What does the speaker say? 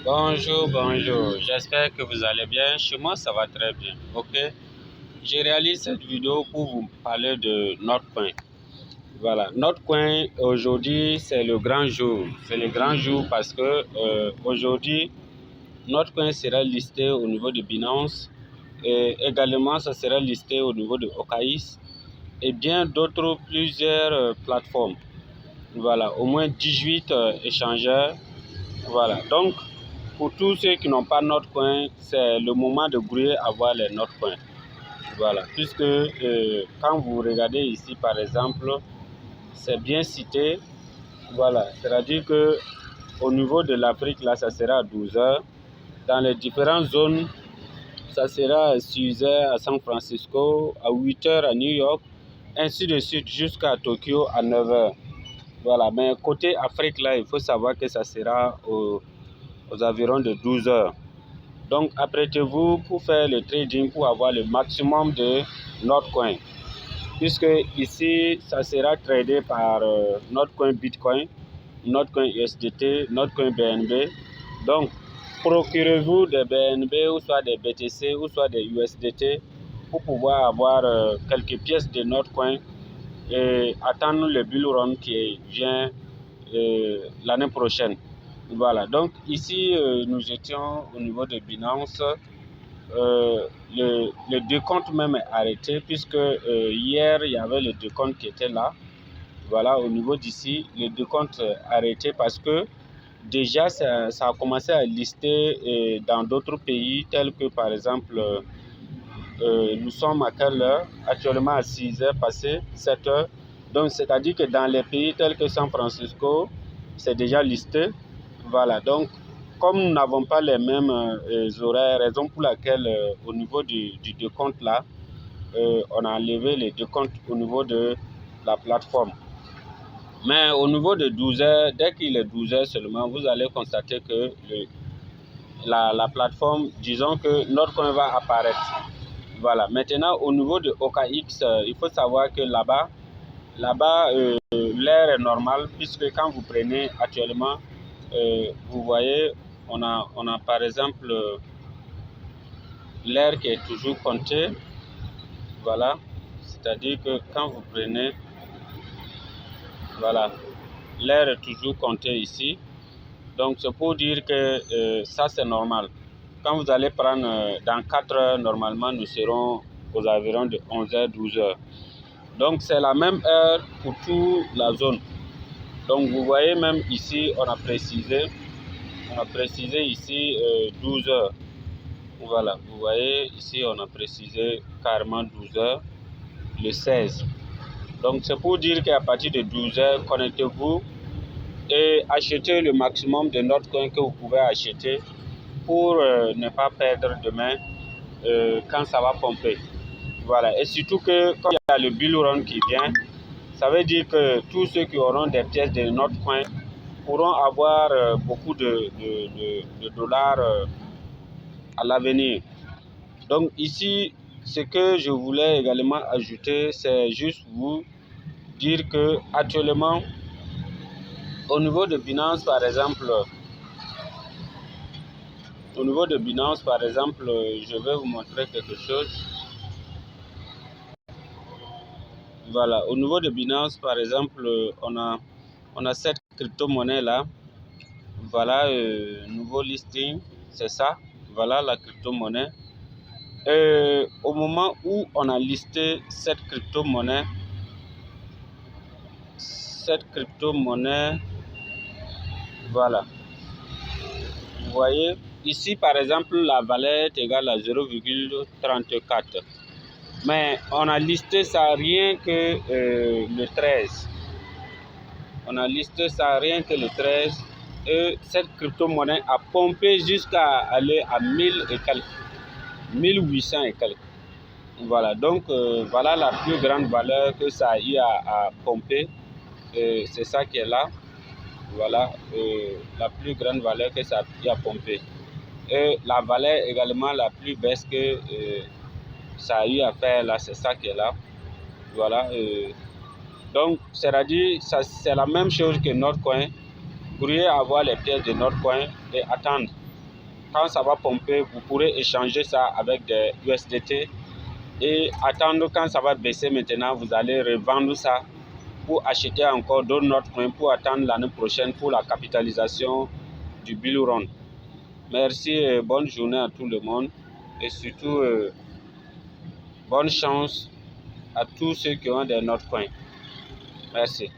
Bonjour, bonjour. J'espère que vous allez bien. Chez moi, ça va très bien. Ok. Je réalise cette vidéo pour vous parler de Notcoin. Voilà. Notcoin, aujourd'hui, c'est le grand jour. C'est le grand jour parce que aujourd'hui, Notcoin sera listé au niveau de Binance. Et également, ça sera listé au niveau de OKX et bien d'autres, plusieurs plateformes. Voilà. Au moins 18 échangeurs. Voilà. Donc, pour tous ceux qui n'ont pas Notcoin, c'est le moment de grouiller avoir les Notcoin. Voilà, puisque quand vous regardez ici, par exemple, c'est bien cité. Voilà, c'est-à-dire que au niveau de l'Afrique, là, ça sera à 12 heures. Dans les différentes zones, ça sera à 6 heures à San Francisco, à 8 heures à New York, ainsi de suite jusqu'à Tokyo à 9 heures. Voilà, mais côté Afrique, là, il faut savoir que ça sera aux environs de 12 heures. Donc, apprêtez-vous pour faire le trading pour avoir le maximum de Notcoin. Puisque ici, ça sera tradé par Notcoin Bitcoin, Notcoin USDT, Notcoin BNB. Donc, procurez-vous des BNB ou soit des BTC ou soit des USDT pour pouvoir avoir quelques pièces de Notcoin et attendre le bull run qui vient l'année prochaine. Voilà, donc ici nous étions au niveau de Binance. Le décompte même est arrêté puisque hier il y avait le décompte qui était là. Voilà, au niveau d'ici, le décompte est arrêté parce que déjà ça a commencé à lister dans d'autres pays tels que par exemple nous sommes à quelle heure? Actuellement à 6 heures passées, 7 heures. Donc c'est-à-dire que dans les pays tels que San Francisco, c'est déjà listé. Voilà, donc comme nous n'avons pas les mêmes horaires, raison pour laquelle au niveau du décompte là, on a enlevé les décomptes au niveau de la plateforme. Mais au niveau de 12 heures, dès qu'il est 12 heures seulement, vous allez constater que la plateforme, disons que notre coin va apparaître. Voilà, maintenant au niveau de OKX, il faut savoir que là-bas, l'air est normal puisque quand vous prenez actuellement, vous voyez, on a par exemple l'air qui est toujours compté. Voilà, c'est-à-dire que quand vous prenez, voilà, l'air est toujours compté ici. Donc c'est pour dire que ça c'est normal. Quand vous allez prendre dans 4 heures, normalement nous serons aux environs de 11 h 12 h. Donc c'est la même heure pour toute la zone. Donc vous voyez même ici, on a précisé ici 12 heures. Voilà, vous voyez ici, on a précisé carrément 12 heures, le 16. Donc c'est pour dire qu'à partir de 12 heures, connectez-vous et achetez le maximum de Notcoin que vous pouvez acheter pour ne pas perdre demain quand ça va pomper. Voilà, et surtout que quand il y a le bull run qui vient, ça veut dire que tous ceux qui auront des pièces de Notcoin pourront avoir beaucoup de dollars à l'avenir. Donc ici, ce que je voulais également ajouter, c'est juste vous dire que actuellement, au niveau de Binance, par exemple, je vais vous montrer quelque chose. Voilà, au niveau de Binance, par exemple, on a cette crypto-monnaie là. Voilà, nouveau listing, c'est ça. Voilà la crypto-monnaie. Au moment où on a listé cette crypto-monnaie, voilà. Vous voyez, ici par exemple, la valeur est égale à 0,34. Mais on a listé ça rien que le 13. On a listé ça rien que le 13. Et cette crypto-monnaie a pompé jusqu'à aller à 1000 et quelques. 1800 et quelques. Voilà, donc voilà la plus grande valeur que ça a eu à pomper. C'est ça qui est là. Voilà, la plus grande valeur que ça a eu à pomper. Et la valeur également la plus baisse que ça a eu à faire là, c'est ça qui est là. Voilà. Donc, c'est-à-dire, c'est la même chose que Notcoin. Vous pourriez avoir les pièces de Notcoin et attendre. quand ça va pomper, vous pourrez échanger ça avec des USDT et attendre quand ça va baisser maintenant, vous allez revendre ça pour acheter encore d'autres Notcoin pour attendre l'année prochaine pour la capitalisation du Bull Run. Merci et bonne journée à tout le monde et surtout bonne chance à tous ceux qui ont des Notcoin. Merci.